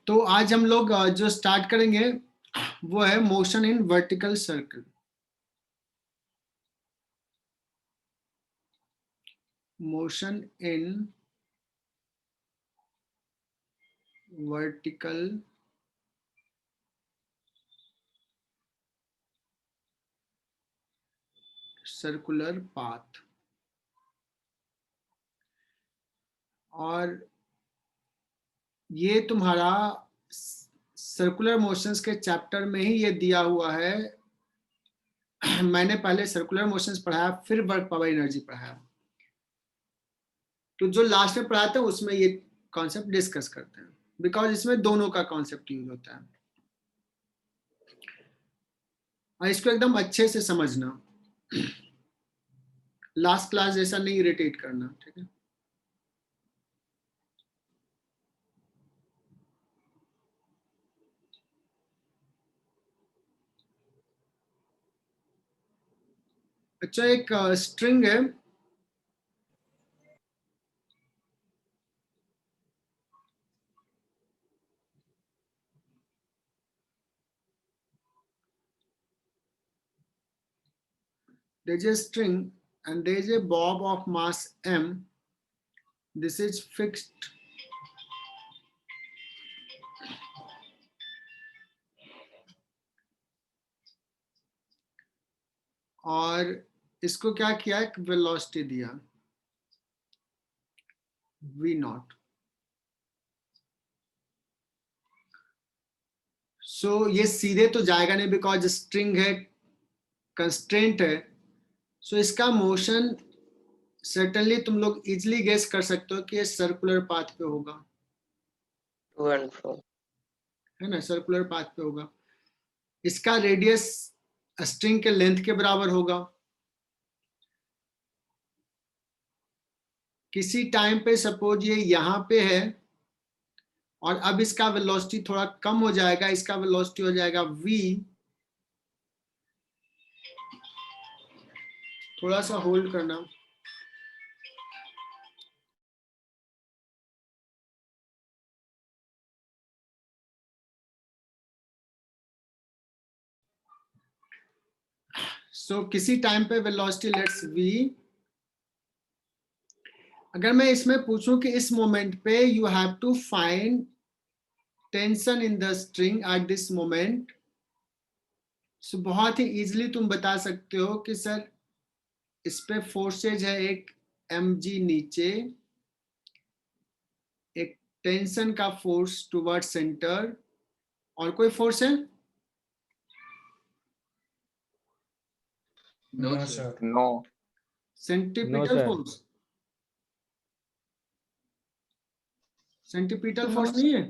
तो आज हम लोग जो स्टार्ट करेंगे वो है motion in vertical circle. Motion in vertical circular path. और ये तुम्हारा सर्कुलर मोशंस के चैप्टर में ही ये दिया हुआ है। मैंने पहले सर्कुलर मोशंस पढ़ाया, फिर वर्क पावर एनर्जी पढ़ाया, तो जो लास्ट में पढ़ाते हैं उसमें ये कॉन्सेप्ट डिस्कस करते हैं, बिकॉज इसमें दोनों का कॉन्सेप्ट यूज होता है। और इसको एकदम अच्छे से समझना, लास्ट क्लास जैसा नहीं इरिटेट करना, ठीक है। अच्छा, एक स्ट्रिंग है, there is a string and there is a bob of mass m. This is fixed और इसको क्या किया, एक वेलोसिटी दिया v नॉट। सो ये सीधे तो जाएगा नहीं, बिकॉज स्ट्रिंग है, कंस्ट्रेंट है। सो इसका मोशन सर्टेनली तुम लोग इजिली गेस कर सकते हो कि ये सर्कुलर पाथ पे होगा, टू एंड फ्रो, है ना, सर्कुलर पाथ पे होगा। इसका रेडियस स्ट्रिंग के लेंथ के बराबर होगा। किसी टाइम पे सपोज ये यहाँ पे है और अब इसका वेलोसिटी थोड़ा कम हो जाएगा, इसका वेलोसिटी हो जाएगा v। थोड़ा सा होल्ड करना। सो किसी टाइम पे वेलोसिटी लेट्स v। अगर मैं इसमें पूछूं कि इस मोमेंट पे you have to find tension in the string at this moment, so बहुत ही इजीली तुम बता सकते हो कि सर इस पे फोर्सेज है एक mg नीचे, एक टेंशन का फोर्स टुवर्ड सेंटर, और कोई फोर्स है? No, sir. No centripetal sir. Force? Centripetal force नहीं है?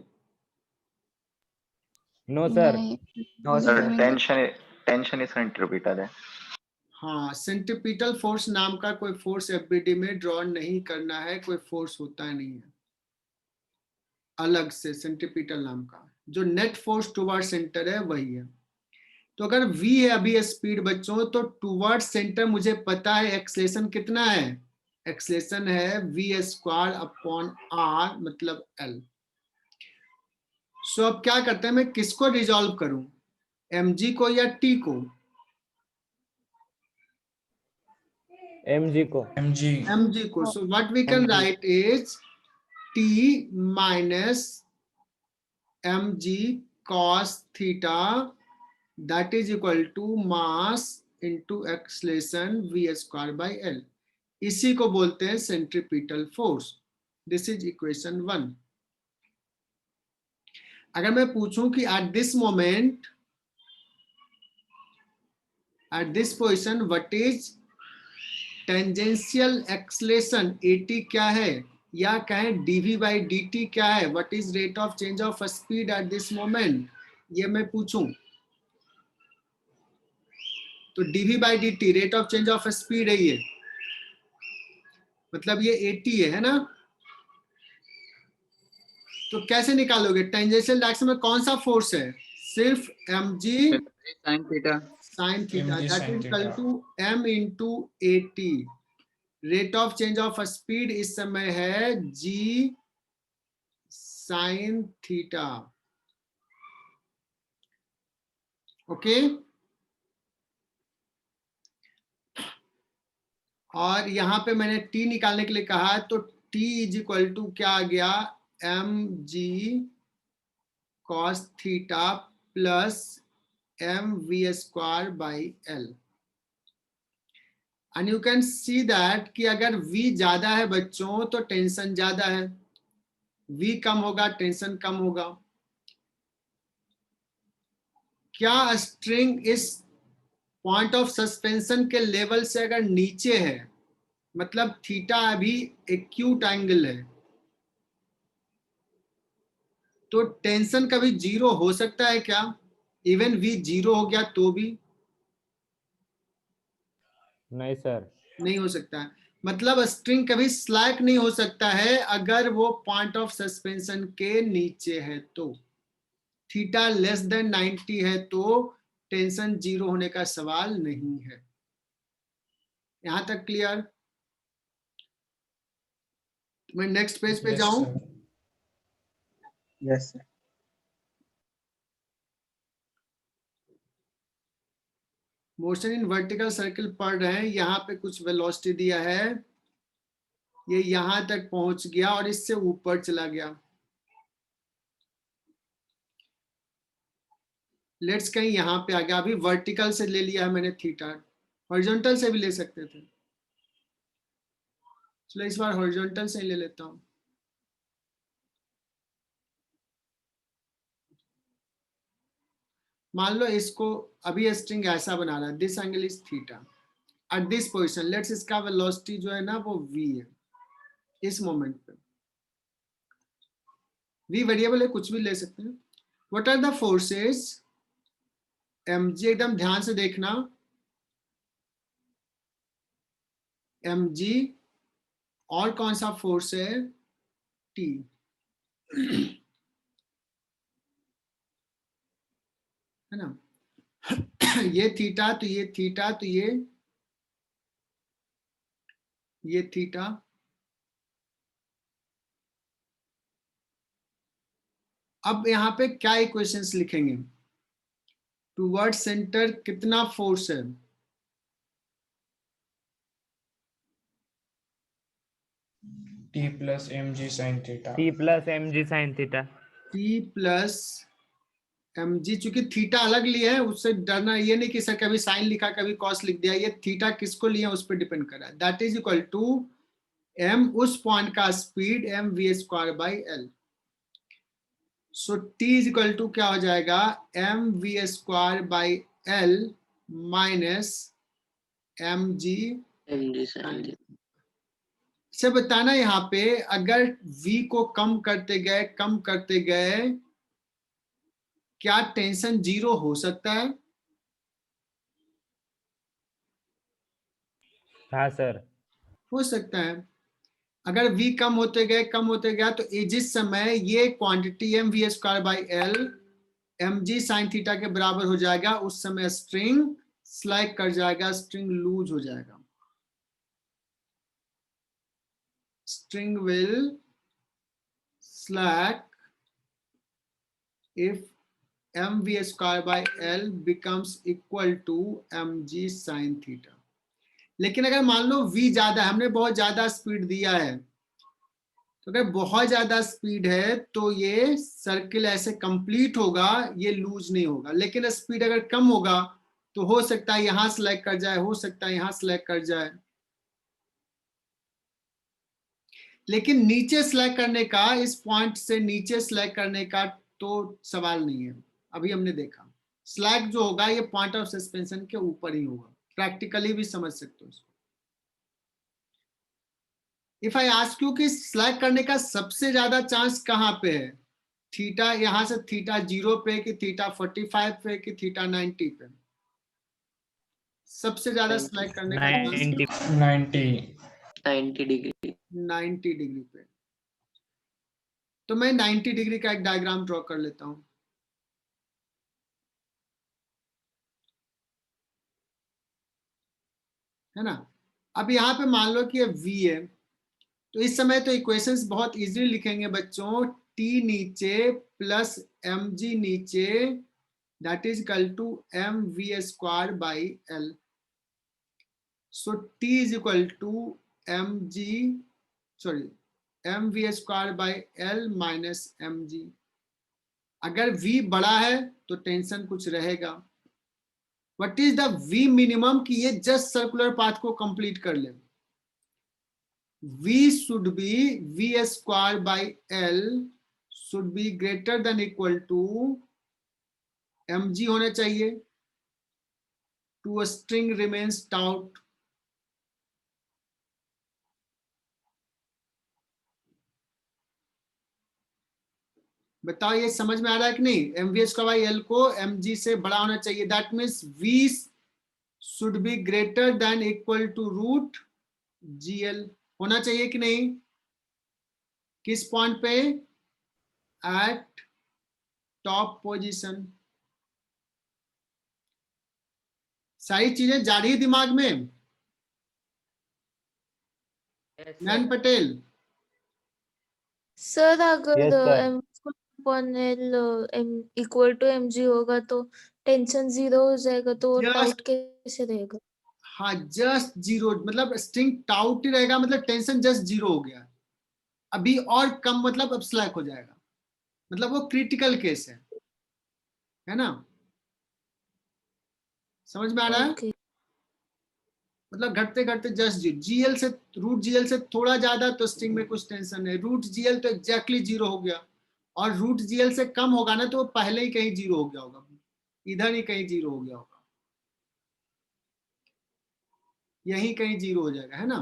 No, sir. No sir, tension ही सेंट्रीपिटल है। हाँ, सेंट्रीपिटल फोर्स नाम का कोई फोर्स एफबीडी में ड्रॉ नहीं करना है, कोई फोर्स होता नहीं है अलग से सेंट्रीपिटल नाम का। जो नेट फोर्स टुवर्ड सेंटर है वही है। तो अगर v है अभी स्पीड बच्चों, तो टुवर्ड सेंटर मुझे पता है एक्सलेशन कितना है, एक्सलेशन है v² अपॉन r मतलब l। सो अब क्या करते हैं, मैं किसको रिजॉल्व करूं, mg को या t को? mg को। mg को। So what we can write is t minus mg cos theta, that is equal to mass into acceleration v² by l। इसी को बोलते हैं centripetal force. This is equation 1। अगर मैं पूछूं कि eight this moment, at this position, what is tangential acceleration at क्या है, या कहें dv by dt क्या है, what is rate of change of speed at this moment, ये मैं पूछूं तो dv by dt rate of change of speed है, ये मतलब ये 80 है ना। तो कैसे निकालोगे, टेंजेंशियल डायरेक्शन में कौन सा फोर्स है, सिर्फ mg sine theta, sin theta, mg that sin is equal theta. To m into 80। Rate of change of speed इस समय है g sin थीटा। ओके, और यहां पे मैंने टी निकालने के लिए कहा, तो टी इज इक्वल टू क्या आ गया, M G cos theta plus M V square by L. And you can see that कि अगर v ज्यादा है बच्चों तो टेंशन ज्यादा है, v कम होगा टेंशन कम होगा। क्या स्ट्रिंग इस पॉइंट ऑफ सस्पेंशन के लेवल से अगर नीचे है, मतलब थीटा अभी एक्यूट एंगल है, तो टेंशन कभी जीरो हो सकता है क्या? इवन v जीरो हो गया तो भी नहीं सर। नहीं हो सकता है। मतलब स्ट्रिंग कभी स्लैक नहीं हो सकता है अगर वो पॉइंट ऑफ सस्पेंशन के नीचे है तो। थीटा लेस देन 90 है तो टेंशन जीरो होने का सवाल नहीं है। यहां तक क्लियर? मैं नेक्स्ट पेज पे जाऊं? Yes sir. Motion in vertical circle पढ़ रहे हैं, यहाँ पे कुछ वेलोसिटी दिया है, ये यहां तक पहुंच गया और इससे ऊपर चला गया। लेट्स कहीं यहाँ पे आ गया, अभी वर्टिकल से ले लिया है मैंने थीटा, हॉरिजॉन्टल से भी ले सकते थे। चलो इस बार हॉरिजॉन्टल से ही ले लेता हूं। मान लो इसको अभी स्ट्रिंग ऐसा बना रहा है, this angle is theta at this position, let's इसका वेलोसिटी जो है ना वो v है इस मोमेंट पे। v वेरिएबल है, कुछ भी ले सकते हैं। What are the forces mg, एकदम ध्यान से देखना, mg और कौन सा फोर्स है, t। है ना, ये थीटा तो ये थीटा तो ये थीटा। अब यहाँ पे क्या इक्वेशंस लिखेंगे, टुवर्ड सेंटर कितना फोर्स है, T plus M G sine theta. T plus M G sine theta. t plus mg, चूंकि थीटा अलग लिया है उससे डरना ये नहीं कि सर कभी साइन लिखा कभी कॉस लिख दिया, ये थीटा किसको लिया उस पर डिपेंड कर रहा है। That is equal to m उस पॉइंट का speed M V square by L. So t is equal to क्या हो जाएगा, M V square by L minus M G sine. से बताना यहाँ पे अगर v को कम करते गए क्या टेंशन जीरो हो सकता है? हाँ सर। हो सकता है। अगर v कम होते गया तो जिस समय ये quantity M V square by L M G sine theta के बराबर हो जाएगा, उस समय स्ट्रिंग स्लाइड कर जाएगा, स्ट्रिंग लूज हो जाएगा। String will slack if mv square by l becomes equal to mg sin theta। लेकिन अगर मान लो v ज्यादा, हमने बहुत ज्यादा स्पीड दिया है, तो अगर बहुत ज्यादा स्पीड है तो ये सर्किल ऐसे कंप्लीट होगा, ये लूज नहीं होगा। लेकिन स्पीड अगर कम होगा तो हो सकता है यहां सेलेक्ट कर जाए, हो सकता है यहां सेलेक्ट कर जाए। लेकिन नीचे सेलेक्ट करने का, इस पॉइंट से नीचे सेलेक्ट करने का तो सवाल नहीं है। अभी हमने देखा स्लैग जो होगा ये पॉइंट ऑफ सस्पेंशन के ऊपर ही होगा, प्रैक्टिकली भी समझ सकते हो इसको। इफ आई आस्क यू कि स्लैग करने का सबसे ज्यादा चांस कहां पे है, थीटा यहां से थीटा 0 पे कि थीटा 45 पे कि थीटा 90 पे, सबसे ज्यादा स्लैग करने का चांस 90 डिग्री 90 डिग्री पे। तो मैं 90 डिग्री का एक डायग्राम ड्रॉ कर लेता हूं। है ना, अब यहाँ पे मान लो कि ये v है, तो इस समय तो इक्वेशंस बहुत इजीली लिखेंगे बच्चों, t नीचे प्लस mg नीचे that is equal to mv square by l. So t is equal to mv square by l minus mg. अगर v बड़ा है तो टेंशन कुछ रहेगा. What is the v minimum कि ये जस्ट सर्कुलर पाथ को कंप्लीट कर ले. v should be v square by l should be greater than equal to mg होना चाहिए. to a string remains taut. बताओ ये समझ में आ रहा है कि नहीं. mv स्क्वायर बाई l को mg से बड़ा होना चाहिए. That means v should be greater than equal to root gl होना चाहिए कि नहीं. किस पॉइंट पे? At top position. सारी चीजें जा रही है दिमाग में. नैन पटेल. सर अगर Yes, sir. m upon l equal to mg होगा तो टेंशन 0 हो जाएगा, तो Just- टाउट कैसे रहेगा? हाँ जस्ट जीरो, मतलब स्ट्रिंग टाउट ही रहेगा, मतलब टेंशन जस्ट जीरो हो गया. अभी और कम मतलब अब स्लैक हो जाएगा. मतलब वो क्रिटिकल केस है ना. समझ में आ रहा है? ओके. मतलब घटते घटते जस्ट जीएल से रूट जीएल से थोड़ा ज्यादा तो स्ट्रिंग में कुछ टेंशन है. रूट जीएल तो एग्जैक्टली जीरो हो गया, और रूट जीएल से कम होगा ना तो वो पहले ही कहीं जीरो हो गया होगा, इधर ही कहीं जीरो हो गया होगा, यही कहीं जीरो हो जाएगा, है ना.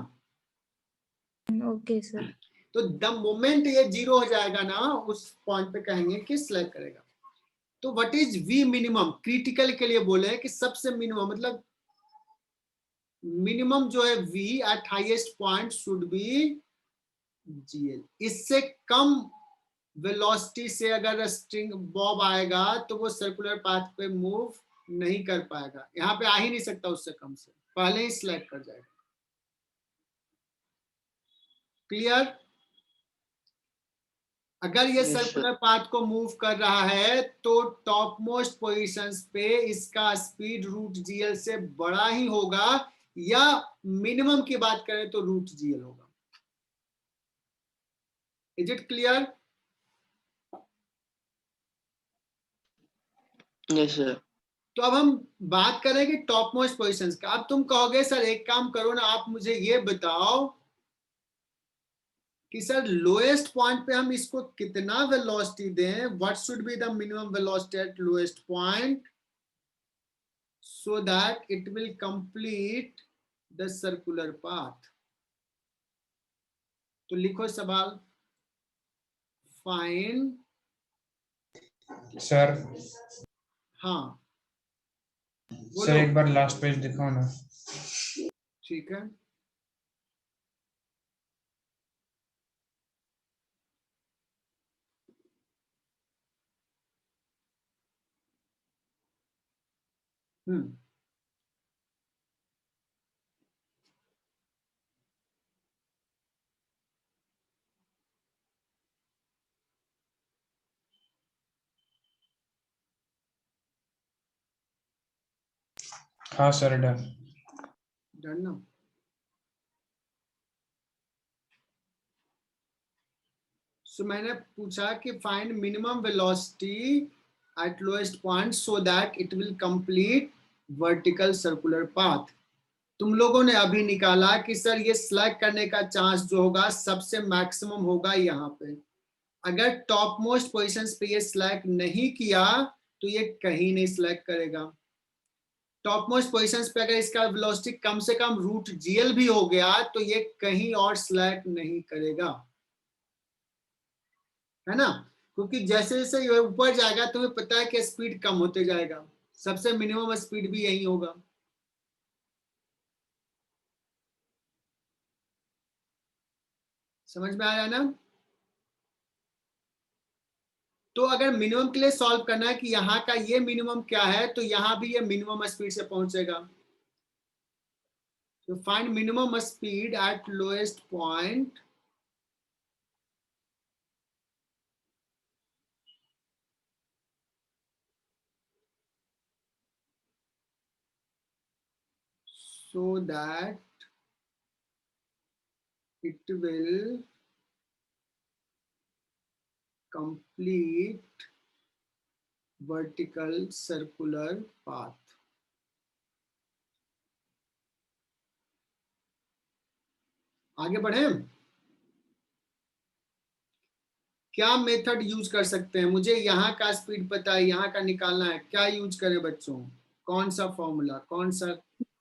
Okay sir. तो द मोमेंट ये जीरो हो जाएगा ना, उस पॉइंट पे कहेंगे कि सिलेक्ट करेगा. तो what is V minimum? Critical के लिए बोले कि सबसे मिनिमम, मतलब मिनिमम जो है v eight highest point should be gl. इससे कम वेलोसिटी से अगर स्ट्रिंग बॉब आएगा तो वो सर्कुलर पाथ पे मूव नहीं कर पाएगा. यहाँ पे आ ही नहीं सकता उससे कम से, पहले ही सिलेक्ट कर जाएगा. क्लियर? अगर ये सर्कुलर पाथ को मूव कर रहा है तो टॉप मोस्ट पोजिशंस पे इसका स्पीड रूट जीएल से बड़ा ही होगा, या मिनिमम की बात करें तो रूट जीएल होगा. Is it clear? Yes sir. तो अब हम बात करेंगे टॉप मोस्ट पोजिशंस का. अब तुम कहोगे सर एक काम करो ना, आप मुझे ये बताओ कि सर लोएस्ट पॉइंट पे हम इसको कितना वेलोसिटी दें. What should be the minimum velocity at lowest point so that it will complete the circular path. तो लिखो सवाल. फाइंड. सर हाँ सर एक बार लास्ट पेज दिखाओ ना. ठीक है. हाँ सर डन. डन ना. सो मैंने पूछा कि find minimum velocity at lowest point so that it will complete vertical circular path. तुम लोगों ने अभी निकाला कि सर ये सिलेक्ट करने का चांस जो होगा सबसे मैक्सिमम होगा यहाँ पे. अगर टॉप मोस्ट पोजिशंस पे ये सिलेक्ट नहीं किया तो ये कहीं नहीं सिलेक्ट करेगा. टॉप मोस्ट पोजिशंस पे अगर इसका वेलोसिटी कम से कम रूट जीएल भी हो गया तो ये कहीं और सिलेक्ट नहीं करेगा, है ना. क्योंकि जैसे जैसे ये ऊपर जाएगा तुम्हें पता है कि स्पीड कम होते जाएगा, सबसे मिनिमम स्पीड भी यही होगा. समझ में आया ना. तो अगर मिनिमम के लिए सॉल्व करना है कि यहाँ का ये मिनिमम क्या है, तो यहाँ भी ये मिनिमम स्पीड से पहुंचेगा. तो find minimum speed at lowest point. so that it will complete vertical circular path. आगे बढ़े, क्या मेथड यूज कर सकते हैं? मुझे यहाँ का स्पीड पता है, यहाँ का निकालना है, क्या यूज करें बच्चों? कौन सा फॉर्मूला, कौन सा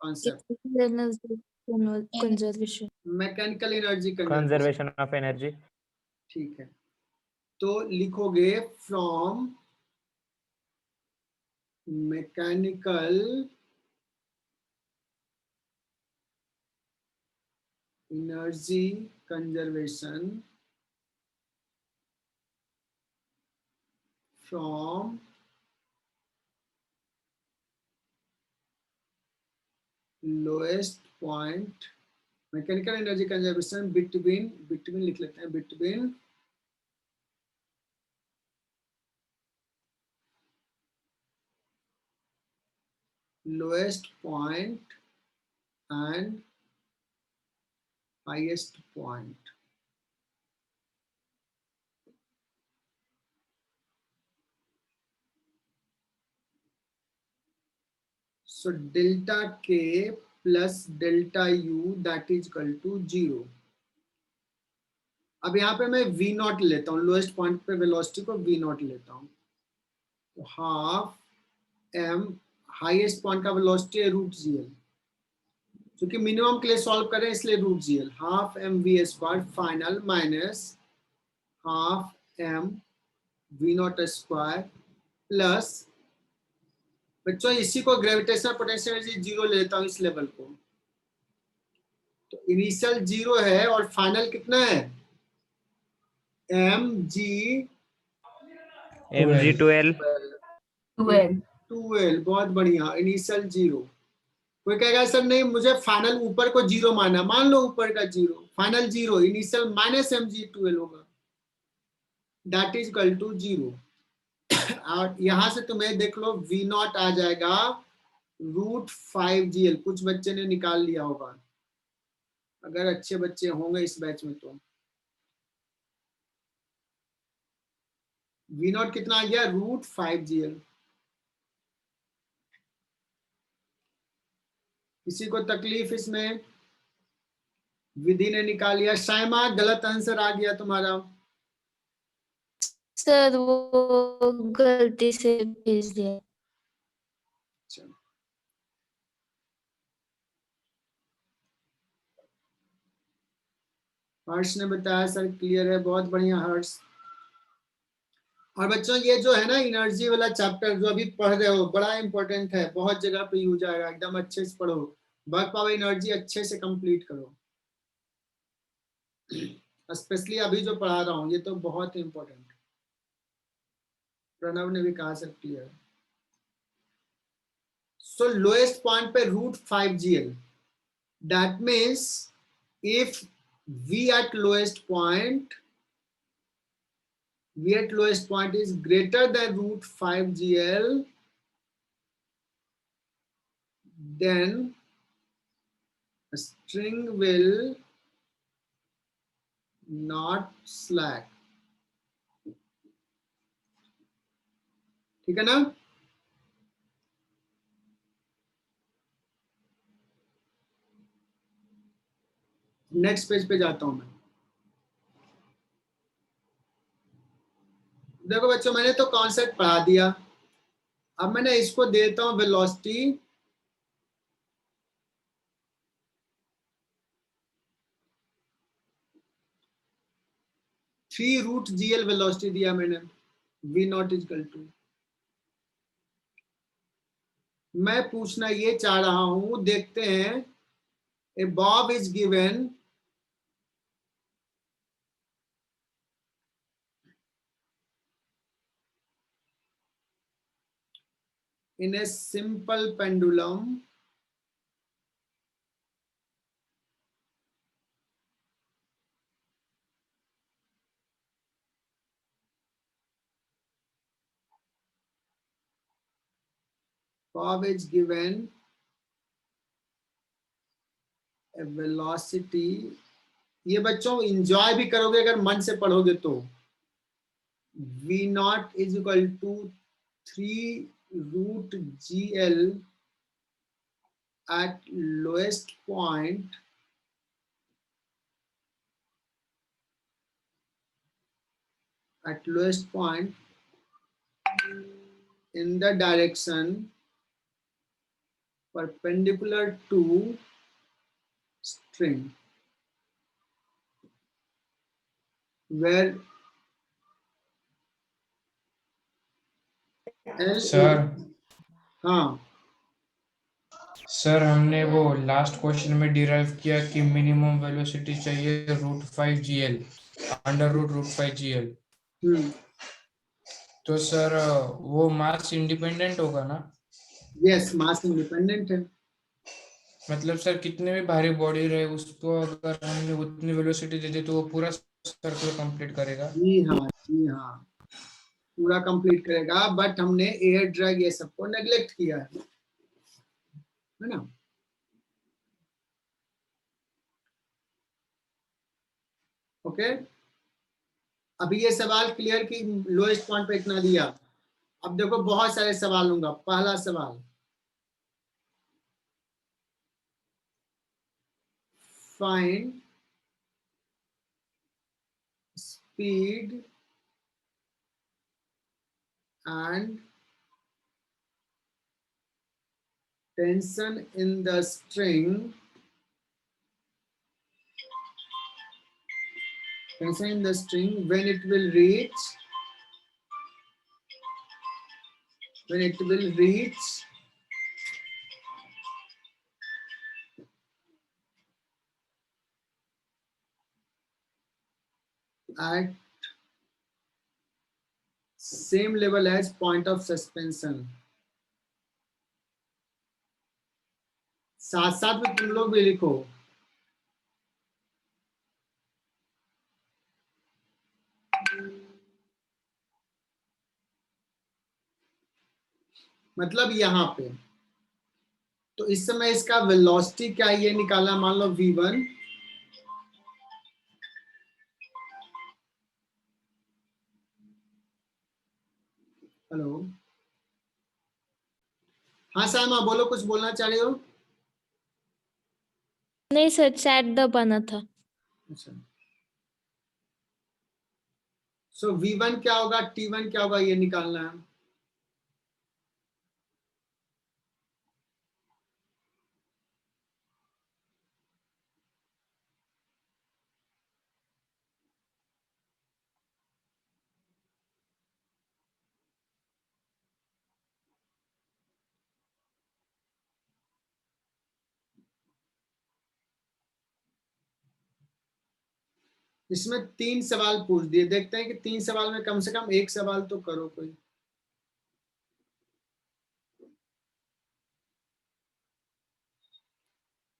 concept? Energy conservation, mechanical energy conservation. Conservation of energy. ठीक है, तो लिखोगे from mechanical energy conservation from lowest point, mechanical energy conservation between लिख लेते हैं, between lowest point and highest point. So delta k plus delta u that is equal to 0. अब यहाँ पे मैं v नॉट लेता हूँ, लोएस्ट पॉइंट पे वेलोसिटी को v नॉट लेता हूँ, तो हाफ m हाईएस्ट पॉइंट का वेलोसिटी है रूट gl, क्योंकि मिनिमम के लिए सॉल्व करें इसलिए root gl, half m v square final minus half m v not square plus, बच्चों इसी को ग्रेविटेशनल पोटेंशियल एनर्जी जीरो ले लेता हूँ इस लेवल को, तो इनिशियल जीरो है और फाइनल कितना है, mg mg12 12, बहुत बढ़िया, इनिशियल जीरो। कोई कहेगा सर नहीं मुझे फाइनल ऊपर को जीरो माना, मान लो ऊपर का zero, final zero, initial minus mg12 होगा, that is equal to zero. और यहां से तुम्हें देख लो v नॉट आ जाएगा रूट 5gl, कुछ बच्चे ने निकाल लिया होगा, अगर अच्छे बच्चे होंगे इस बैच में तो v नॉट कितना आ गया, रूट 5gl। किसी को तकलीफ इसमें? विधि ने निकाल लिया, शायमा गलत आंसर आ गया तुम्हारा। सर वो गलती से भेज दिया। चलो हर्ष ने बताया सर क्लियर है, बहुत बढ़िया हर्ष। और बच्चों ये जो है ना एनर्जी वाला चैप्टर जो अभी पढ़ रहे हो बड़ा इंपॉर्टेंट है, बहुत जगह पे यूज आएगा, एकदम अच्छे से पढ़ो, वर्क पावर एनर्जी अच्छे से कंप्लीट करो, स्पेशली अभी जो पढ़ा रहा हूँ ये तो बहुत इंपॉर्टेंट। प्रणव ने भी कहा sir clear. So lowest point पे root 5gl, that means if v at lowest point is greater than root 5gl, then a string will not slack, ठीक है ना? नेक्स्ट पेज पे जाता हूं मैं। देखो बच्चों मैंने तो कॉन्सेप्ट पढ़ा दिया, अब मैंने इसको देता हूं velocity, three root GL velocity दिया मैंने, v not is equal to, मैं पूछना ये चाह रहा हूं, देखते हैं, a bob is given in a simple pendulum Bob is given velocity, ये बच्चों इंजॉय भी करोगे अगर मन से पढ़ोगे तो। v not is equal to 3√gl at lowest point in the direction perpendicular to string where L sir हाँ सर हमने वो लास्ट क्वेश्चन में डिराइव किया कि मिनिमम वेलोसिटी चाहिए √5 gl, √5 gl। तो सर वो मास इंडिपेंडेंट होगा ना? यस, मास इंडिपेंडेंट है। मतलब सर कितने भी भारी बॉडी रहे उसको अगर हमने उतनी वेलोसिटी दे दी तो वो पूरा सर्कल कंप्लीट करेगा। जी हाँ, जी हाँ, पूरा कंप्लीट करेगा, बट हमने एयर ड्रैग ये सबको नेग्लेक्ट किया है ना। ओके, अभी ये सवाल क्लियर कि लोएस्ट पॉइंट पे इतना दिया। अब देखो बहुत सारे सवाल होंगे। पहला सवाल, find speed and tension in the string when it will reach at same level as point of suspension। साथ साथ में तुम लोग भी लिखो। मतलब यहाँ पे तो इस समय इसका वेलोसिटी क्या है ये निकालना। मान लो v1, हेलो, हाँ सामा बोलो, कुछ बोलना चाह रहे हो? नहीं सर, चैट दबाना था। अच्छा, सो v1 क्या होगा, t1 क्या होगा, ये निकालना है। इसमें 3 सवाल पूछ दिए, देखते हैं कि 3 सवाल में कम से कम एक सवाल तो करो कोई।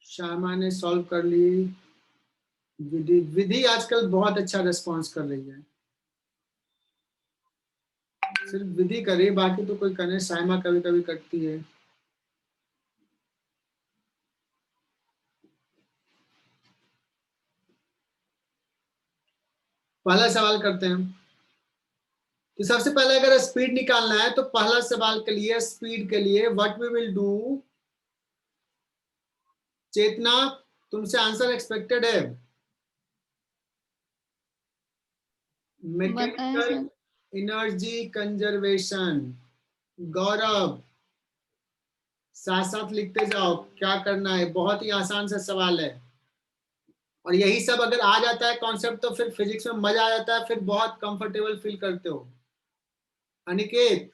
श्यामा ने सॉल्व कर ली। विधि आजकल बहुत अच्छा रिस्पॉन्स कर रही है। सिर्फ विधि कर रही है, बाकी तो कोई करने। श्यामा कभी कभी करती है। पहला सवाल करते हैं। तो सबसे पहले अगर स्पीड निकालना है तो पहला सवाल के लिए, स्पीड के लिए what we will do. Chetna, तुमसे आंसर एक्सपेक्टेड है। Mechanical energy conservation. गौरव, साथ साथ लिखते जाओ क्या करना है। बहुत ही आसान सा सवाल है, और यही सब अगर आ जाता है कॉन्सेप्ट तो फिर फिजिक्स में मजा आ जाता है, फिर बहुत कंफर्टेबल फील करते हो। Aniket,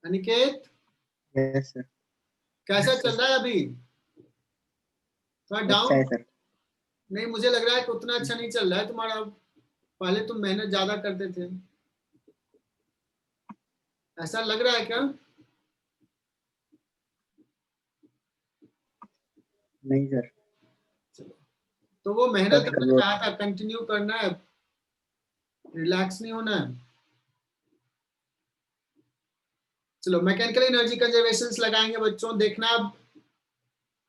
Aniket yes sir. कैसा चल रहा है अभी? थोड़ा अच्छा डाउन? है सर। नहीं, मुझे लग रहा है कि उतना अच्छा नहीं चल रहा है तुम्हारा। पहले तुम मेहनत ज्यादा करते थे, ऐसा लग रहा है क्या? नहीं सर। तो वो मेहनत कभी करना कभी चाहा था, कंटिन्यू करना है, रिलैक्स नहीं होना है। चलो मैकेनिकल एनर्जी कंजर्वेशन लगाएंगे बच्चों। देखना अब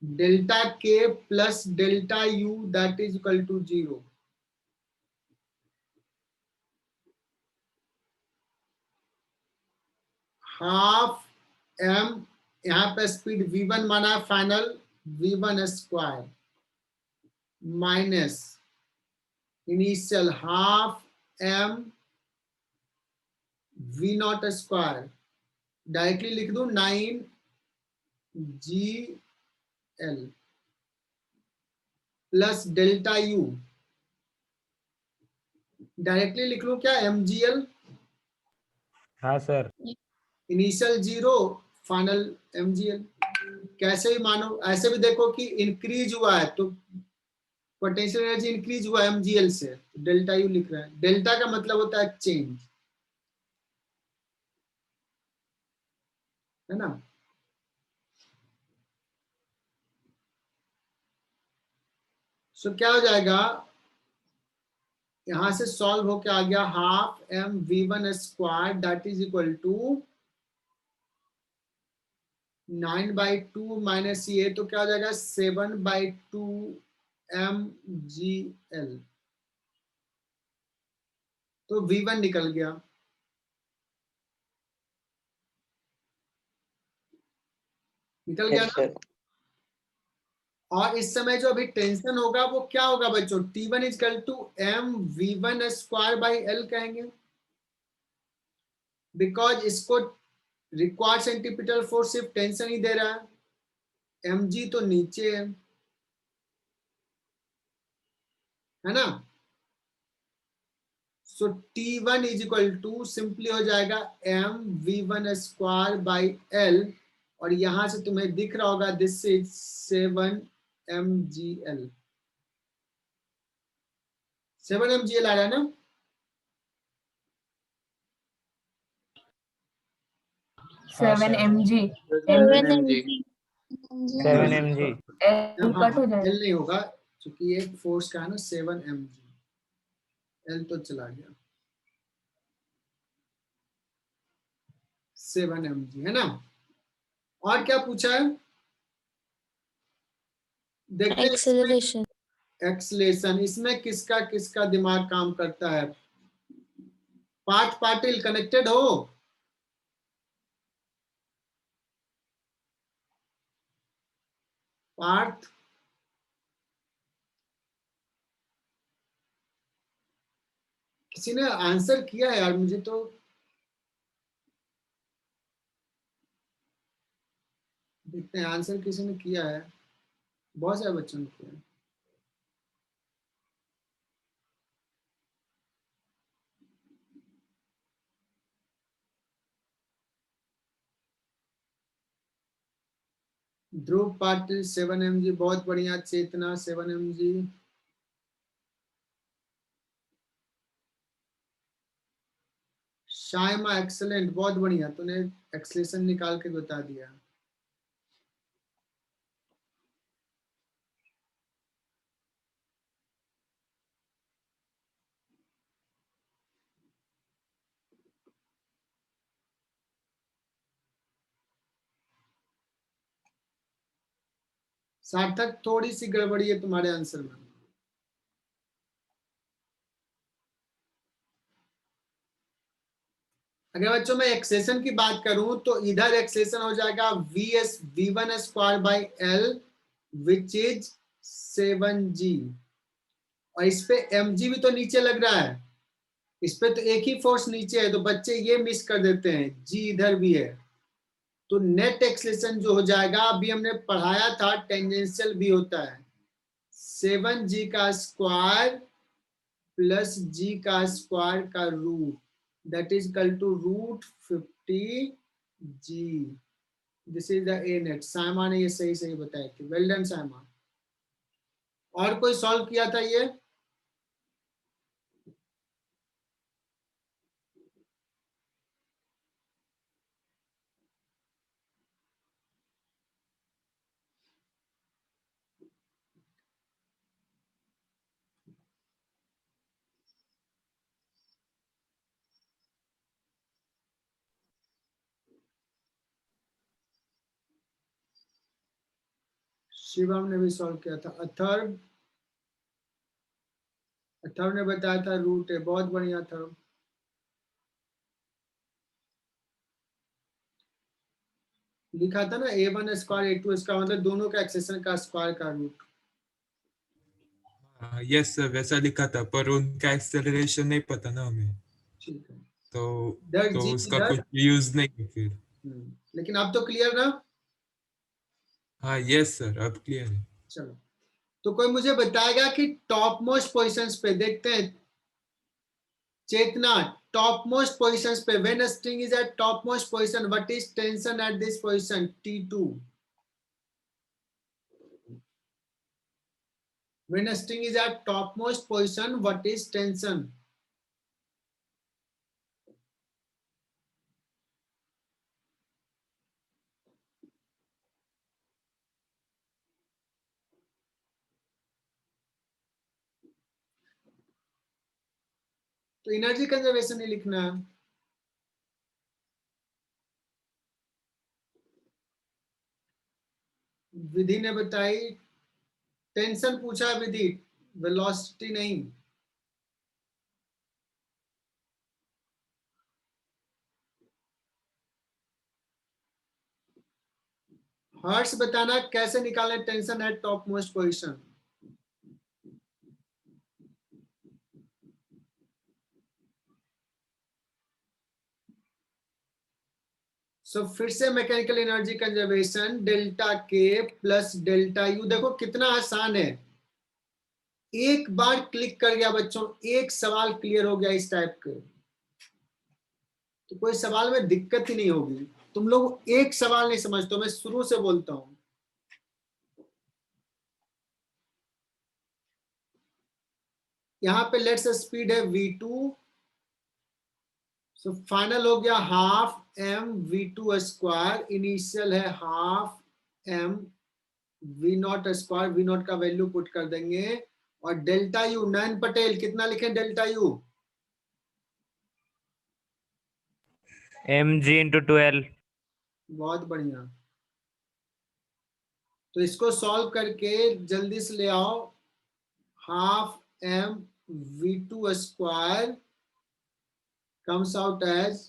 डेल्टा के plus delta U that is equal to 0। Half M, यहाँ पे स्पीड v1 माना final, v1 square minus initial half M v not square, directly लिख दूं 9 G L plus delta U, directly लिख लूं क्या एम जी एल, हाँ सर। Initial 0 final M G L. कैसे भी मानो, ऐसे भी देखो कि इंक्रीज हुआ है तो पोटेंशियल एनर्जी इंक्रीज हुआ एम जी एल से, डेल्टा यू लिख रहा है। डेल्टा का मतलब होता है चेंज, है ना। सो क्या हो जाएगा, यहां से सॉल्व होके आ गया half M V one square that is equal to 9/2 minus ये, तो क्या हो जाएगा 7/2 एम जी एल, तो v1 निकल गया। निकल गया Yes, ना। sir. और इस समय जो अभी टेंशन होगा वो क्या होगा बच्चों, T1 is equal to M V one square by L कहेंगे, बिकॉज इसको रिक्वायर्ड सेंटीपिटल फोर्स सिर्फ टेंशन ही दे रहा है, mg तो नीचे है ना। So T1 is equal to simply हो जाएगा M V one square by L, और यहां से तुम्हें दिख रहा होगा दिस इज 7 mgl, 7 mgl आ रहा है ना। हाँ 7 sir. mg 7 mg. mg 7 mg। L हाँ कट हो जाएगा। एल नहीं होगा क्योंकि एक फोर्स का है ना 7 mg, एल तो चला गया, 7 mg है ना। और क्या पूछा है देखते हैं इसमें, एक्सेलरेशन। एक्सलेशन, इसमें किसका किसका दिमाग काम करता है। पार्थ पाटिल कनेक्टेड हो, पार्थ किसी ने आंसर किया है यार, मुझे तो देखते हैं आंसर किसी ने किया है, बहुत सारे बच्चों ने किया है। ध्रुव पाटिल 7 mg, बहुत बढ़िया। चेतना 7 mg, शायमा एक्सलेंट, बहुत बढ़िया, तूने एक्सलेशन निकाल के बता दिया। सार्थक थोड़ी सी गड़बड़ी है तुम्हारे आंसर में। अगर बच्चों मैं एक्सेशन की बात करूं तो इधर एक्सेशन हो जाएगा V one square by L which is 7g, और इस पे mg भी तो नीचे लग रहा है, इस पे तो एक ही फोर्स नीचे है, तो बच्चे ये मिस कर देते हैं, g इधर भी है। तो नेट एक्सेलेरेशन जो हो जाएगा, अभी हमने पढ़ाया था टेंजेंशियल भी होता है 7g का स्क्वायर प्लस g का स्क्वायर का root, that is equal to root 50g। This is the a net. Saima ने ये सही सही बताया थी, वेल डन साइमा। और कोई सॉल्व किया था ये, शिवम ने भी सॉल्व किया था। अथर्व ने बताया था रूट है, बहुत बढ़िया था। लिखा था ना a1 स्क्वायर a2 स्क्वायर, मतलब दोनों का एक्सेशन का स्क्वायर का रूट। यस सर, वैसा लिखा था, पर उनका एक्सेलरेशन नहीं पता ना हमें, ठीक है, तो इधर जी उसका इधर। कुछ यूज नहीं है फिर। लेकिन अब तो क्लियर ना। हाँ यस सर, अब क्लियर है। चलो, तो कोई मुझे बताएगा कि टॉप मोस्ट पोजिशंस पे देखते हैं। चेतना, टॉप मोस्ट पोजिशंस पे when a string is at top most position, what is tension at this position T2? When a string is at topmost position, what is tension? तो energy conservation ही लिखना है। विधि ने बताई, tension पूछा है विधि, velocity नहीं। हर्ष बताना कैसे निकालें tension at top most position. So फिर से मैकेनिकल एनर्जी कंजर्वेशन, डेल्टा के प्लस डेल्टा यू। देखो कितना आसान है, एक बार क्लिक कर गया बच्चों, एक सवाल क्लियर हो गया इस टाइप के, तो कोई सवाल में दिक्कत ही नहीं होगी। तुम लोग एक सवाल नहीं समझते, मैं शुरू से बोलता हूं। यहाँ पे लेट्स स्पीड है v2, सो फाइनल हो गया half m v2 square, initial है half m v0 square, v0 का वैल्यू पुट कर देंगे, और डेल्टा यू, नयन पटेल कितना लिखे डेल्टा यू? mg into 12। बहुत बढ़िया। तो इसको सॉल्व करके जल्दी से ले आओ, half m v2 square comes out as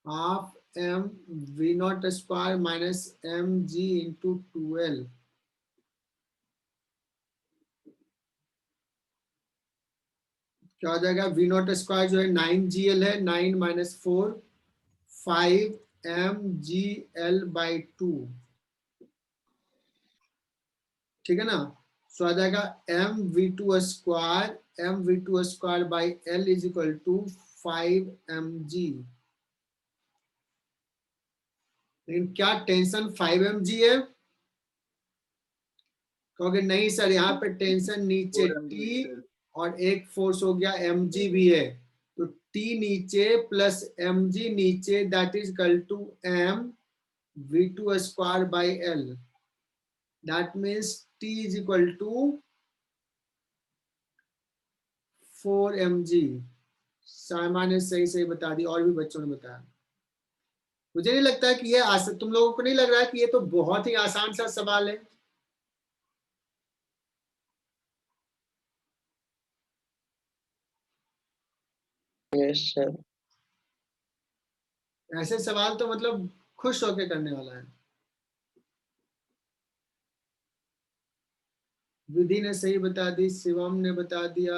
half m v0 square minus mg into 12। क्या हो जाएगा? v0 स्क्वायर जो है 9gl है, 9 माइनस 4 5mgl/2, ठीक है ना। सो आ जाएगा mv2 square by l is equal to 5mg। लेकिन क्या टेंशन 5mg है? कहोगे नहीं सर, यहाँ पे टेंशन नीचे T और एक फोर्स हो गया mg भी है, तो T नीचे प्लस mg नीचे, that is equal to m v2 square by l। That means T is equal to 4mg। Saima ने सही सही बता दी, और भी बच्चों ने बताया। मुझे नहीं लगता है कि ये आसान, तुम लोगों को नहीं लग रहा है कि ये तो बहुत ही आसान सा सवाल है? Yes sir. ऐसे सवाल तो मतलब खुश होके करने वाला है। विधि ने सही बता दी, शिवम ने बता दिया।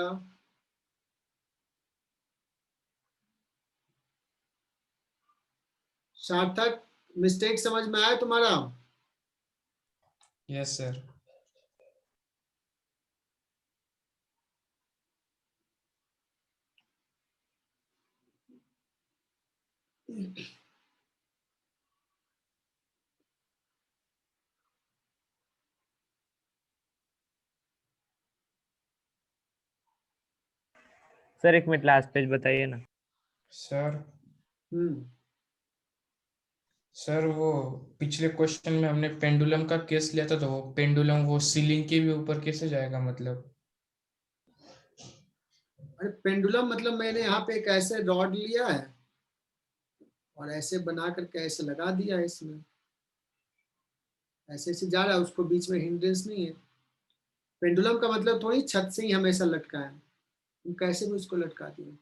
सार्थक, मिस्टेक समझ में आया तुम्हारा? Yes sir. Sir 1 minute, last page बताइए ना। सर हम्म, सर वो पिछले क्वेश्चन में हमने पेंडुलम का केस लिया था, तो वो पेंडुलम वो सीलिंग के भी ऊपर कैसे जाएगा मतलब? अरे पेंडुलम मतलब मैंने यहाँ पे एक ऐसे रॉड लिया है और ऐसे बना करके ऐसे लगा दिया है इसमें। ऐसे ऐसे जा रहा है, उसको बीच में हिंड्रेंस नहीं है। पेंडुलम का मतलब थोड़ी छत से ही हमेशा लटका है, तुम कैसे भी उसको लटका दिए,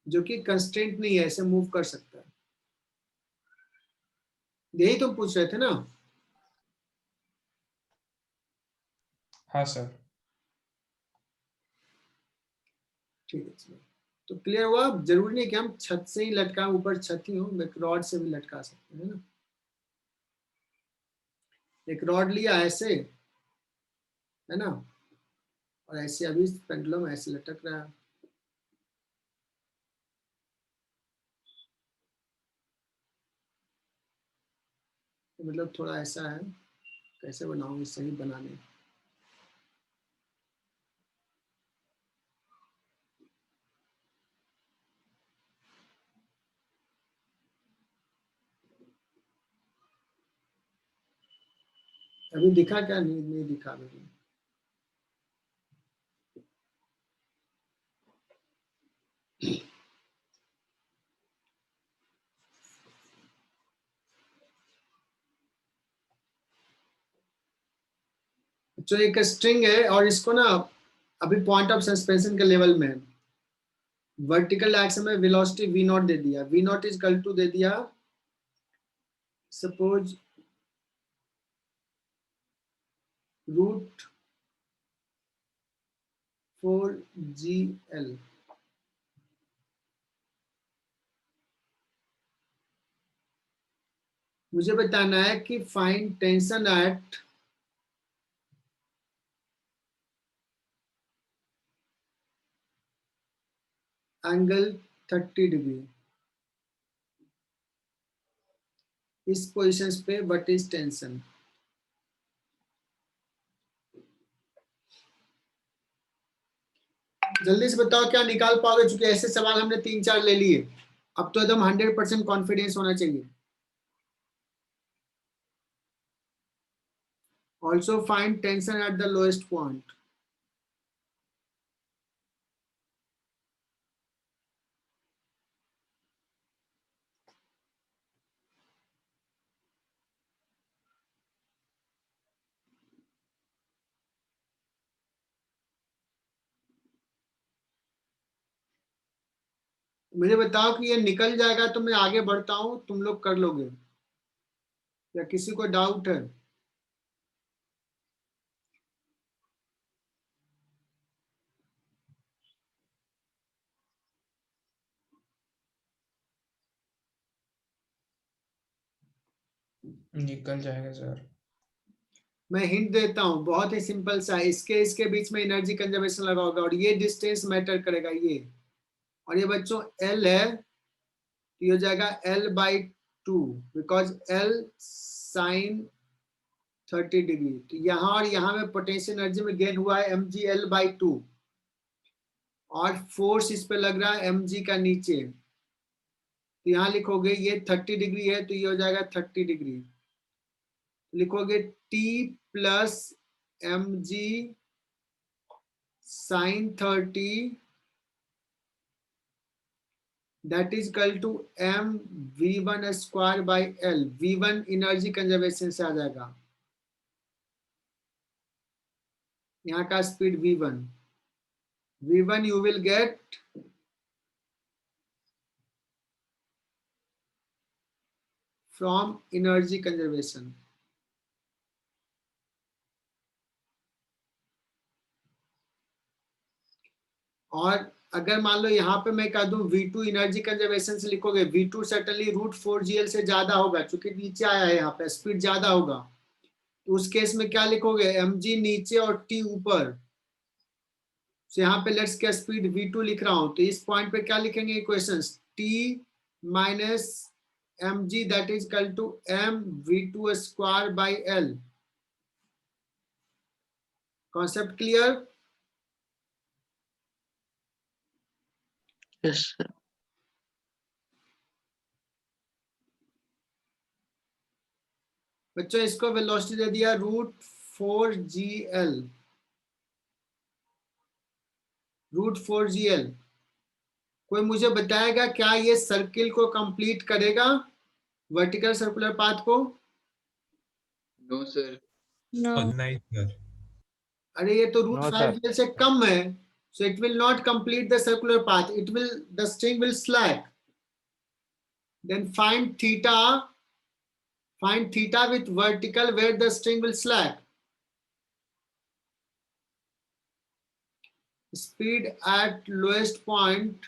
जो कि कंस्ट्रेंट नहीं है, ऐसे मूव कर सकता है। यही तुम पूछ रहे थे ना? हाँ सर। ठीक है चलो, तो क्लियर हुआ। जरूरी नहीं कि हम छत से ही लटका, ऊपर छत ही हो, एक रॉड से भी लटका सकते हैं ना। एक रॉड लिया ऐसे, है ना, और ऐसे अभी पेंडुलम ऐसे लटक रहा है। तो मतलब थोड़ा ऐसा है, कैसे बनाऊंगी सही बनाने। अभी दिखा क्या? नहीं नहीं दिखा अभी। जो एक स्ट्रिंग है और इसको ना अभी पॉइंट ऑफ सस्पेंशन के लेवल में है। वर्टिकल डायरेक्शन में वेलोसिटी v नॉट दे दिया, v not is equal to दे दिया सपोज √4gl। मुझे बताना है कि find tension at angle 30 degree. इस पोजीशन पे व्हाट इज टेंशन? जल्दी से बताओ क्या निकाल पाओगे, चूंकि ऐसे सवाल हमने 3-4 ले लिए। अब तो एकदम 100% कॉन्फिडेंस होना चाहिए। Also find tension at the lowest point. मुझे बताओ कि ये निकल जाएगा तो मैं आगे बढ़ता हूं, तुम लोग कर लोगे या किसी को डाउट है? निकल जाएगा सर। मैं हिंट देता हूं, बहुत ही सिंपल सा है। इसके बीच में एनर्जी कंजर्वेशन लगा होगा और ये डिस्टेंस मैटर करेगा ये, और ये बच्चों L है, तो ये हो जाएगा L/2 because L sign 30 degree. तो यहाँ और यहाँ में पोटेंशियल एनर्जी में गेन हुआ है mgL/2, और फोर्स इस पे लग रहा है mg का नीचे। तो यहाँ लिखोगे ये 30 डिग्री है तो ये हो जाएगा 30 डिग्री। लिखोगे T plus mg sine 30 that is equal to mv1² v1 energy conservation से आ जाएगा, यहाँ का speed v1 you will get from energy conservation. और अगर मान लो यहाँ पे मैं कह दूं v2 एनर्जी कंजर्वेशन से, लिखोगे v2 सर्टेनली √4gl से ज्यादा होगा, क्योंकि नीचे आया है, यहाँ पे स्पीड ज्यादा होगा। तो उस केस में क्या लिखोगे? mg नीचे और t ऊपर। तो यहाँ पे लेट्स के स्पीड v2 लिख रहा हूं, तो इस पॉइंट पे क्या लिखेंगे equation? t minus mg that is equal to mv2²/L। Concept clear? Yes sir. बच्चों इसको वेलोसिटी दे दिया √4gl। कोई मुझे बताएगा क्या ये सर्किल को कंप्लीट करेगा, वर्टिकल सर्कुलर पाथ को? No sir. No. नहीं सर. अरे ये तो रूट No, 5L से कम है, so it will not complete the circular path. The string will slack. Then find theta with vertical where the string will slack. Speed at lowest point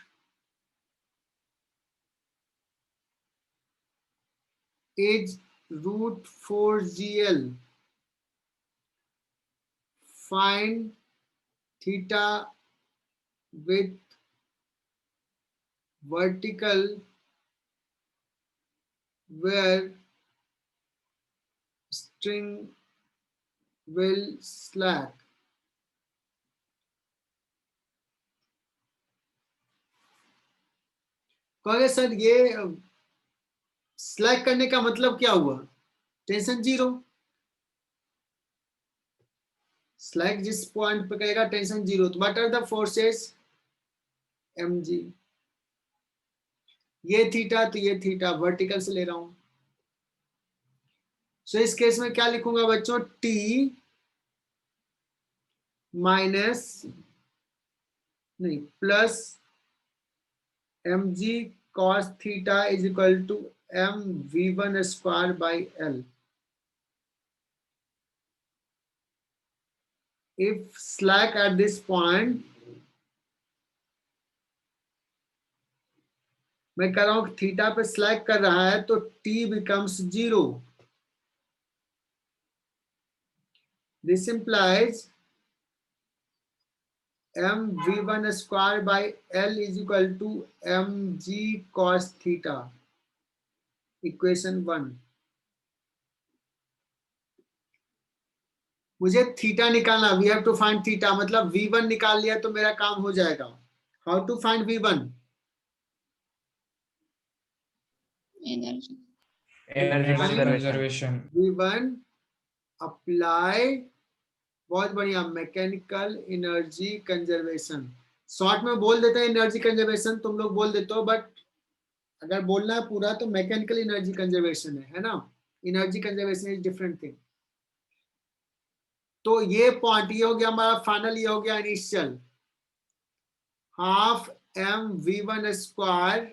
is root 4GL. Find theta with vertical where string will slack. कहोगे sir ये slack करने का मतलब क्या हुआ? Tension zero. Slack जिस point पे करेगा टेंशन जीरो. तो what are the forces? mg. ये थीटा तो ये थीटा, वर्टिकल से ले रहा हूं. सो इस केस में क्या लिखूंगा बच्चों? t माइनस नहीं plus mg cos theta is equal to mv1 square by L. If slack at this point, मैं कह रहा हूं थीटा पे स्लैक कर रहा है तो t becomes 0. This implies mv1 square by L is equal to mg cos theta. Equation 1. मुझे थीटा निकालना. We have to find theta, मतलब v1 निकाल लिया तो मेरा काम हो जाएगा. How to find v1? Energy energy Conservation. Conservation. v1 apply, बहुत बढ़िया, मैकेनिकल एनर्जी कंजर्वेशन. शॉर्ट में बोल देते हैं एनर्जी कंजर्वेशन, तुम लोग बोल देते हो, बट अगर बोलना है पूरा तो मैकेनिकल एनर्जी कंजर्वेशन है ना. Energy conservation is different thing. तो ये पॉइंट ये हो गया हमारा फाइनल, ये हो गया initial. Half M v1 square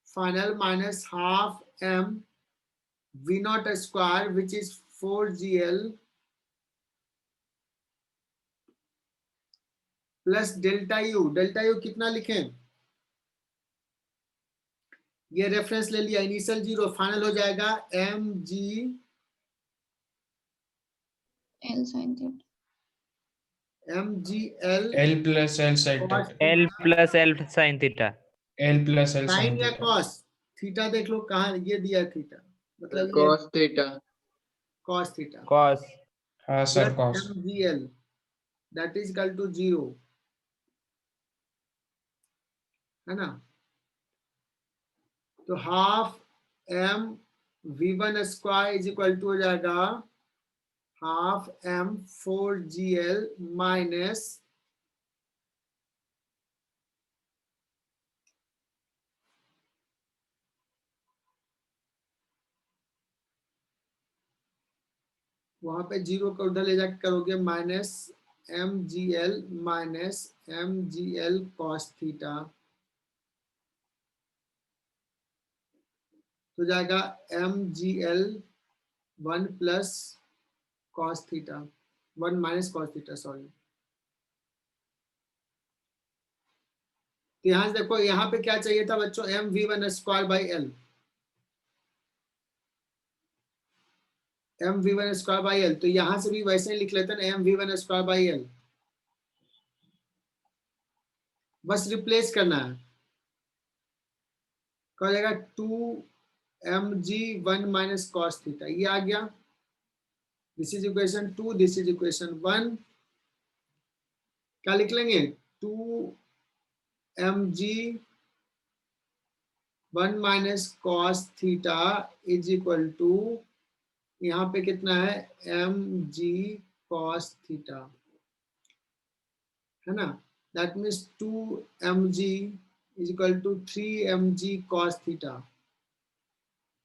final minus half M v0 square which is 4gl plus delta U. Delta U कितना लिखें? ये रेफरेंस ले लिया. इनिशियल 0, फाइनल हो जाएगा mg L sine theta mgl L plus L sin cos theta. L plus L sin theta. L plus L sin sine या theta. Cos. Theta देख लो कहाँ ये दिया है थीटा, मतलब ये cos theta cos theta Cos. हाँ sir plus cos. mgl that is equal to 0, है ना. तो half m v1 square is equal to हो जाएगा हाफ m 4gl माइनस वहां पे 0 को उधर ले जाकर करोगे minus mgl minus mgl cos theta तो जाएगा mgl 1 plus cos theta 1 minus cos theta, sorry. तो यहां से देखो, यहाँ पे क्या चाहिए था बच्चों? mv1 square by L. mv1 square by L, तो यहां से भी वैसे ही लिख लेते हैं mv1 स्क्वायर बाई एल. बस रिप्लेस करना है. क्या हो जाएगा? 2mg 1 minus cos theta. ये आ गया. This is equation 2, this is equation 1. क्या लिख लेंगे? 2mg 1 minus cos theta is equal to, यहाँ पे कितना है? mg cos थीटा, है ना. That means 2mg is equal to 3mg cos theta.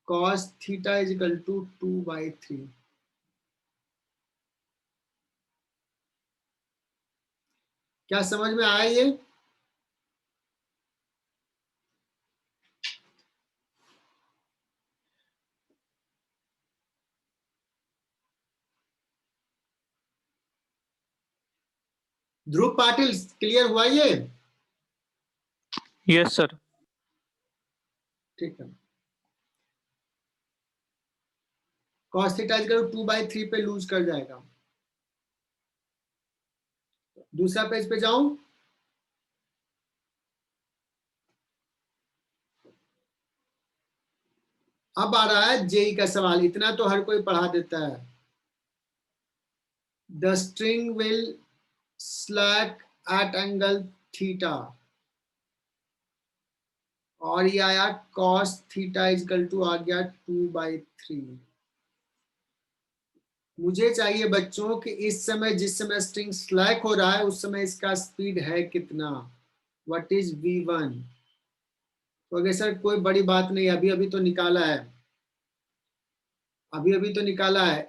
cos theta is equal to 2/3. क्या समझ में आया ये? ध्रुव पाटिल, क्लियर हुआ ये? Yes sir. ठीक है। cos थीटा इक्वल टू 2/3 पे लूज कर जाएगा। दूसरा पेज पे जाऊं। अब आ रहा है जेई का सवाल, इतना तो हर कोई पढ़ा देता है। The string will slack eight angle theta, और ये आया cos थीटा इक्वल टू आ गया 2/3। मुझे चाहिए बच्चों कि इस समय जिस समय स्ट्रिंग स्लैक हो रहा है उस समय इसका स्पीड है कितना, व्हाट इज v1। तो अगर सर कोई बड़ी बात नहीं, अभी अभी तो निकाला है, अभी अभी तो निकाला है।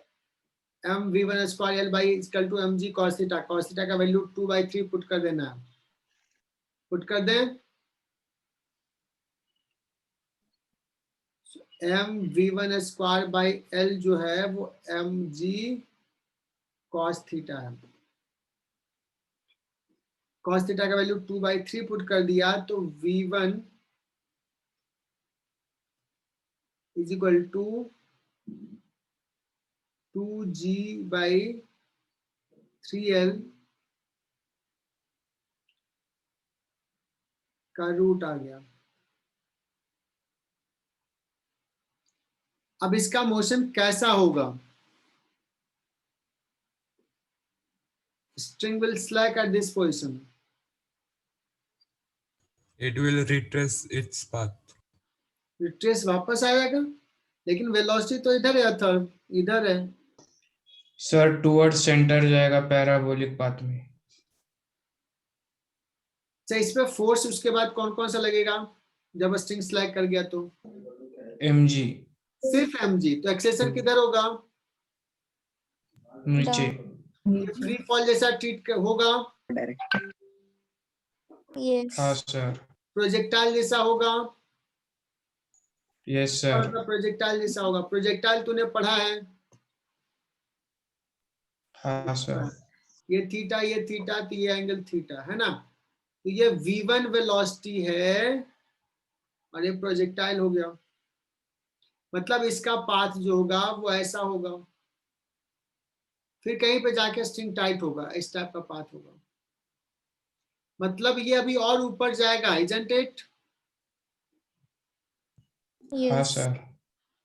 M V one square L by equal to M G cos theta का वैल्यू 2/3 पुट कर देना है, पुट कर दें। M V one square by L जो है वो एम जी कॉस थीटा है। कॉस थीटा का वैल्यू 2/3 पुट कर दिया तो v1 is equal to 2g/3l का रूट आ गया। अब इसका मोशन कैसा होगा? String will slack at this position, It will retrace its path. Retrace वापस आएगा, लेकिन वेलोसिटी तो इधर है, था इधर है। सर टुवर्ड सेंटर जाएगा पैराबोलिक पाथ में। अच्छा, इस पे फोर्स उसके बाद कौन कौन सा लगेगा जब स्ट्रिंग स्लैक कर गया तो? mg सिर्फ mg। तो एक्सेलरेशन किधर होगा? नीचे। ये फ्री फॉल जैसा ट्रीट होगा, यस हाँ सर। प्रोजेक्टाइल जैसा होगा, यस सर। प्रोजेक्टाइल जैसा होगा। प्रोजेक्टाइल तूने पढ़ा है? हाँ सर। ये थीटा तो ये एंगल थीटा है ना। तो ये v1 वेलोसिटी है और ये प्रोजेक्टाइल हो गया। मतलब इसका पाथ जो होगा वो ऐसा होगा, फिर कहीं पे जाके स्ट्रिंग टाइट होगा, इस टाइप का पाथ होगा। मतलब ये अभी और ऊपर जाएगा, इजंट इट? हाँ यस सर।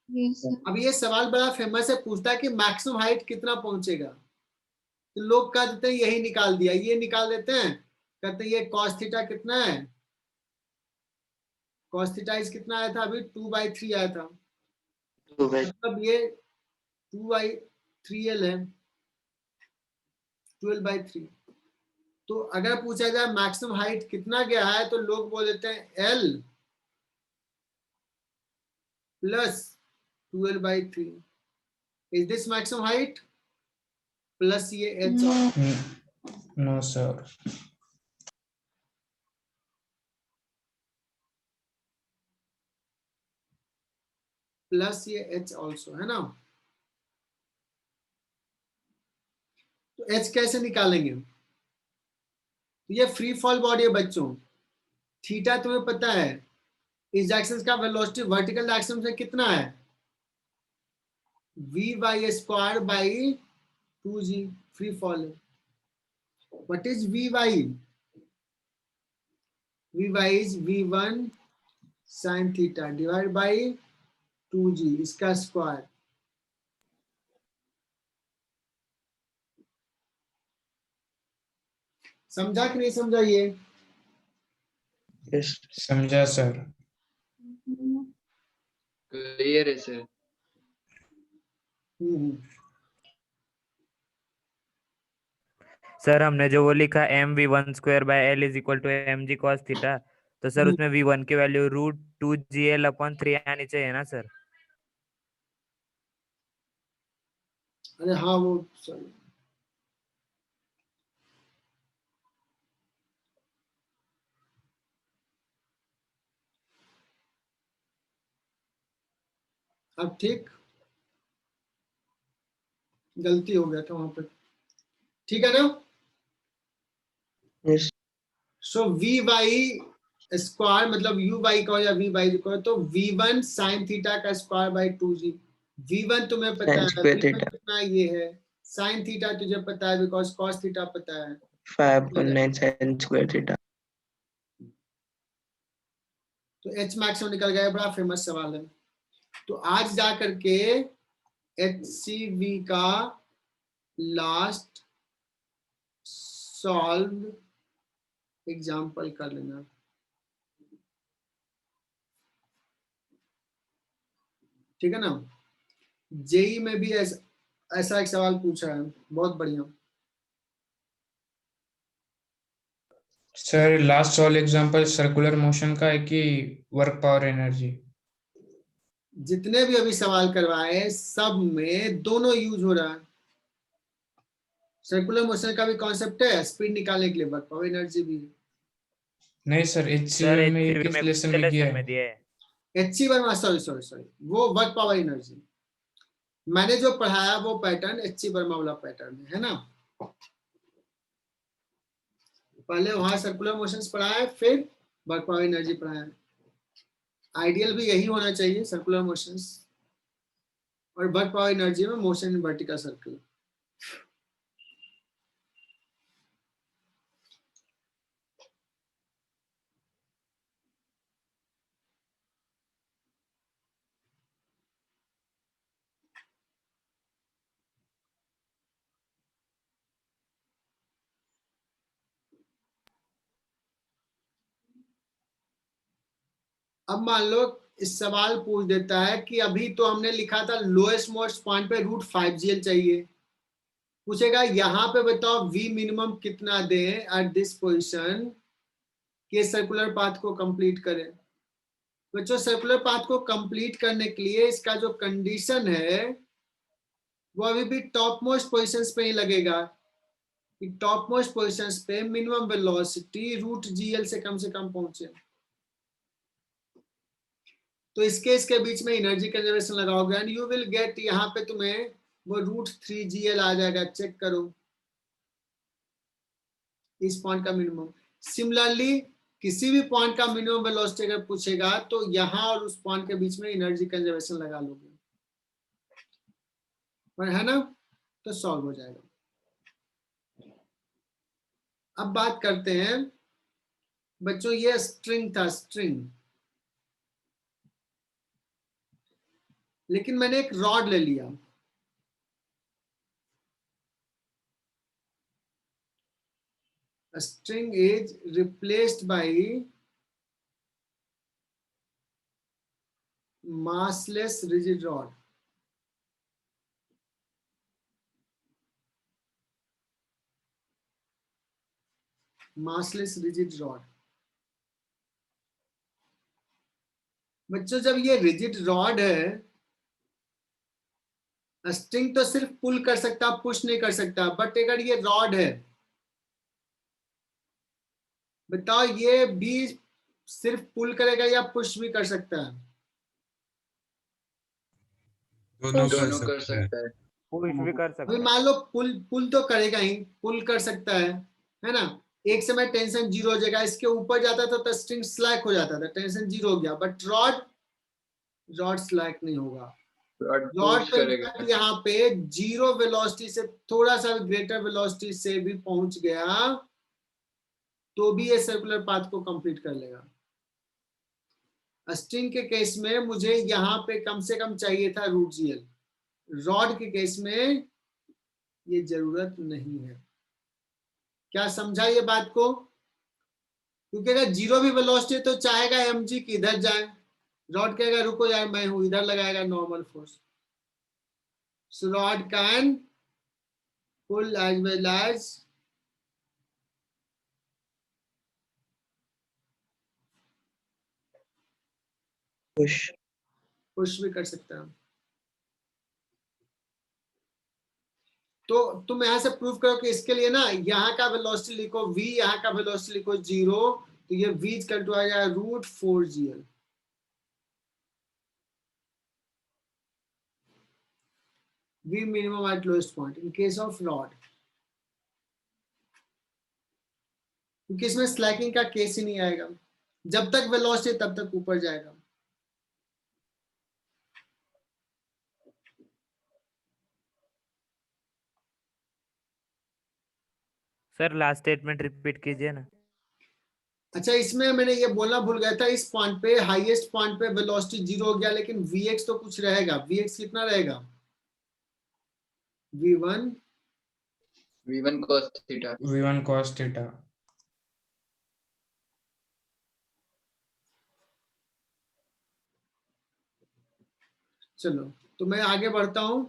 Yes, sir. अब ये सवाल बड़ा फेमस है, पूछता है कि मैक्सिमम हाइट कितना पहुंचेगा। तो लोग कह देते हैं यही निकाल दिया, ये निकाल देते हैं, कहते हैं ये cos थीटा कितना है, cos थीटा इस कितना आया था अभी 2/3 आया था, मतलब ये 2/3l है, 12/3। तो अगर पूछा जाए मैक्सिमम हाइट कितना गया है तो लोग बोल देते हैं l plus 12/3। Is this maximum height? Plus ये h No. No sir. Plus ये h ऑल्सो है ना। तो h कैसे निकालेंगे? तो ये फ्री फॉल बॉडी है बच्चों। थीटा तुम्हें पता है, इस डायरेक्शन का वेलोसिटी वर्टिकल डायरेक्शन से कितना है? v/² by 2g, free fall है। What is vy? vy is v1 sin theta divide by 2g इसका स्क्वायर। समझा कि नहीं समझा ये? समझा सर। क्लियर है सर। सर हमने जो वो लिखा mv1²/l = mg cos थीटा, तो सर उसमें v1 की वैल्यू √2gl/3 आनी चाहिए ना सर? अरे हाँ वो sorry। अब ठीक, गलती हो गया था वहां पे, ठीक है ना। Yes. So V Y square मतलब यू वाई का या वी वाई का, तो v1 साइन थीटा का स्क्वायर बाई 2g। v1 तुम्हें पता Sin है, square v1 theta. कितना ये है, साइन थीटा तुझे पता है बिकॉज कॉस थीटा पता है। 5.9 sin square theta. तो एच मैक्सिमम निकल गया, बड़ा फेमस सवाल है। तो आज जा करके HCV का लास्ट सॉल्व एग्जाम्पल कर लेना। ठीक है ना। जेई में भी ऐसा एक सवाल पूछा है, बहुत बढ़िया। Sir last solve example circular motion का है कि वर्क पावर एनर्जी? जितने भी अभी सवाल करवाए सब में दोनों यूज हो रहा है। सर्कुलर मोशन का भी कॉन्सेप्ट है, स्पीड निकालने के लिए वर्क पावर एनर्जी भी है। नहीं सर, सर HCM में ये HCV किस में लेसन कौन में से किया lesson है? में दिया है? HC वर्मा, सॉरी वो वर्क पावर एनर्जी, मैंने जो पढ़ाया वो पैटर्न HC वर्मा वाला पैटर्न है ना। पहले वहां सर्कुलर मोशंस पढ़ाया, फिर वर्क पावर एनर्जी पढ़ाया। आइडियल भी यही होना चाहिए, सर्कुलर मोशंस और वर्क पावर एनर्जी में मोशन इन वर्टिकल सर्कल। अब मान लो इस सवाल पूछ देता है कि अभी तो हमने लिखा था लोएस्ट मोस्ट पॉइंट पे √5gl चाहिए, पूछेगा यहाँ पे बताओ v मिनिमम कितना दे एट दिस पोजीशन के सर्कुलर पाथ को कंप्लीट करें। बच्चों सर्कुलर पाथ को कंप्लीट करने के लिए इसका जो कंडीशन है वो अभी भी टॉप मोस्ट पोजिशन पे ही लगेगा कि टॉप मोस्ट पोजिशन पे मिनिमम वेलोसिटी √gl से कम पहुंचे। तो इसके बीच में एनर्जी कंजर्वेशन लगाओगे एंड यू विल गेट, यहाँ पे तुम्हें वो √3gl आ जाएगा, चेक करो इस पॉइंट का मिनिमम। सिमिलरली किसी भी पॉइंट का मिनिमम वेलोसिटी अगर पूछेगा तो यहाँ और उस पॉइंट के बीच में एनर्जी कंजर्वेशन लगा लोगे, पर है ना, तो सॉल्व हो जाएगा। अब बात करते हैं बच्चों, ये स्ट्रिंग था, स्ट्रिंग, लेकिन मैंने एक रॉड ले लिया। A string is replaced by massless rigid rod. Massless rigid rod. बच्चों जब ये रिजिड रॉड है, स्ट्रिंग तो सिर्फ पुल कर सकता, पुश नहीं कर सकता, बट अगर ये रॉड है, बताओ ये भी सिर्फ पुल करेगा या पुश भी कर सकता है? दोनों कर दोनों कर सकते हैं। सकता है। पुश भी कर अभी सकता है। मान लो पुल तो करेगा ही, पुल कर सकता है ना। एक समय टेंशन 0 हो जाएगा, इसके ऊपर जाता था तो स्ट्रिंग स्लैक हो जाता था, टेंशन 0 हो गया, बट रॉड स्लैक नहीं होगा। रॉड रॉड पुश तो करेगा। इनफैक्ट यहाँ पे 0 वेलोसिटी से थोड़ा सा ग्रेटर वेलोसिटी से भी पहुंच गया तो भी ये सर्कुलर पाथ को कंप्लीट कर लेगा। स्ट्रिंग के केस में मुझे यहाँ पे कम से कम चाहिए था √gl, रॉड के केस में ये जरूरत नहीं है। क्या समझा ये बात को? क्योंकि अगर 0 भी वेलोसिटी तो चाहेगा mg कि इधर जाए, रॉड कहेगा रुको यार मैं हूं इधर, लगाएगा normal force. So rod can pull as well as push भी कर सकता है। तो तुम यहां से प्रूव करो कि इसके लिए ना यहाँ का वेलोसिटी लिखो v, यहाँ का वेलोसिटी लिखो 0, तो ये v इक्वल टू आ जाएगा √4gl। V minimum at lowest point in case of rod, क्योंकि इसमें स्लैकिंग का केस ही नहीं आएगा, जब तक वेलोसिटी तब तक ऊपर जाएगा। सर लास्ट स्टेटमेंट रिपीट कीजिए ना। अच्छा, इसमें मैंने ये बोलना भूल गया था, इस पॉइंट पे हाईएस्ट पॉइंट पे वेलोसिटी 0 हो गया, लेकिन Vx तो कुछ रहेगा। Vx कितना रहेगा? V1 V1 cos theta. V1 cos theta. चलो तो मैं आगे बढ़ता हूं।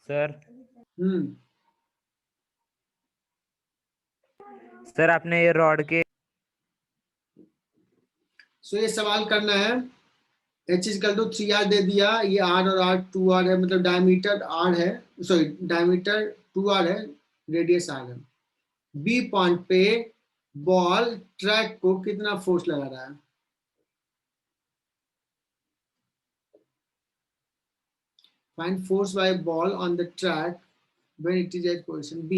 सर सर आपने ये रॉड के सो ये सवाल करना है, h इक्वल टू 3r दे दिया, ये r और r 2r है, मतलब डायमीटर r है, सॉरी डायमीटर 2r है, रेडियस r है। B पॉइंट पे बॉल ट्रैक को कितना फोर्स लगा रहा है? Find force by ball on the track when it is at position B.